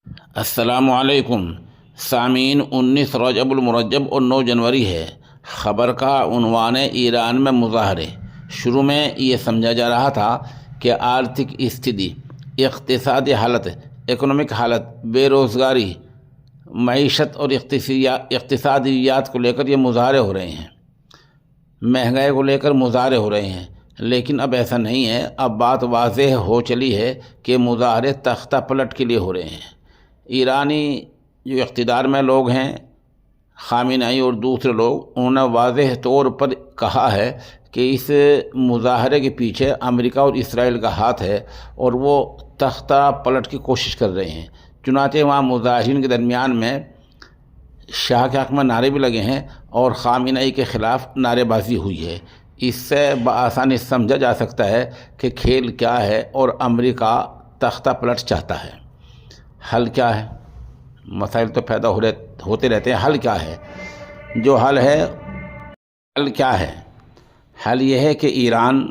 السلام علیکم سامعین، 19 رجب المرجب اور 9 جنوری ہے۔ خبر کا عنوان ہے ایران میں مظاہرے۔ شروع میں یہ سمجھا جا رہا تھا کہ آرتھک استھتی، اقتصادی حالت، اکنامک حالت، بے روزگاری، معیشت اور اقتصادیات کو لے کر یہ مظاہرے ہو رہے ہیں، مہنگائی کو لے کر مظاہرے ہو رہے ہیں، لیکن اب ایسا نہیں ہے۔ اب بات واضح ہو چلی ہے کہ مظاہرے تختہ پلٹ کے لیے ہو رہے ہیں۔ ایرانی جو اقتدار میں لوگ ہیں، خامنئی اور دوسرے لوگ، انہوں نے واضح طور پر کہا ہے کہ اس مظاہرے کے پیچھے امریکہ اور اسرائیل کا ہاتھ ہے اور وہ تختہ پلٹ کی کوشش کر رہے ہیں۔ چنانچہ وہاں مظاہرین کے درمیان میں شاہ کے حق میں نعرے بھی لگے ہیں اور خامنئی کے خلاف نعرے بازی ہوئی ہے۔ اس سے بآسانی سمجھا جا سکتا ہے کہ کھیل کیا ہے اور امریکہ تختہ پلٹ چاہتا ہے۔ حل کیا ہے؟ مسائل تو پیدا ہوتے رہتے ہیں۔ حل کیا ہے؟ جو حل ہے، حل کیا ہے؟ حل یہ ہے کہ ایران،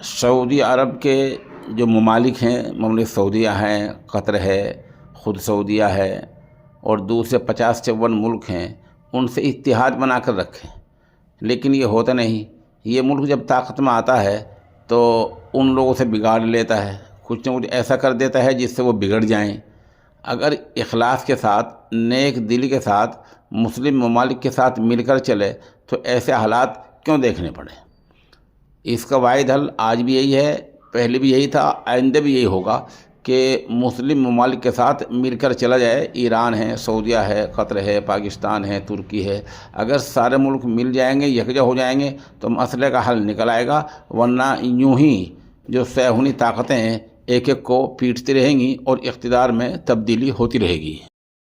سعودی عرب کے جو ممالک ہیں، مملکت سعودیہ ہیں، قطر ہے، خود سعودیہ ہے اور دوسرے 50-54 ملک ہیں، ان سے اتحاد بنا کر رکھیں۔ لیکن یہ ہوتا نہیں۔ یہ ملک جب طاقت میں آتا ہے تو ان لوگوں سے بگاڑ لیتا ہے، کچھ نہ کچھ ایسا کر دیتا ہے جس سے وہ بگڑ جائیں۔ اگر اخلاص کے ساتھ، نیک دلی کے ساتھ، مسلم ممالک کے ساتھ مل کر چلے تو ایسے حالات کیوں دیکھنے پڑے؟ اس کا واحد حل آج بھی یہی ہے، پہلے بھی یہی تھا، آئندہ بھی یہی ہوگا کہ مسلم ممالک کے ساتھ مل کر چلا جائے۔ ایران ہے، سعودیہ ہے، قطر ہے، پاکستان ہے، ترکی ہے۔ اگر سارے ملک مل جائیں گے، یکجا ہو جائیں گے تو مسئلے کا حل نکل آئے گا، ورنہ یوں ہی جو صہیونی طاقتیں ہیں ایک ایک کو پیٹتی رہیں گی اور اقتدار میں تبدیلی ہوتی رہے گی۔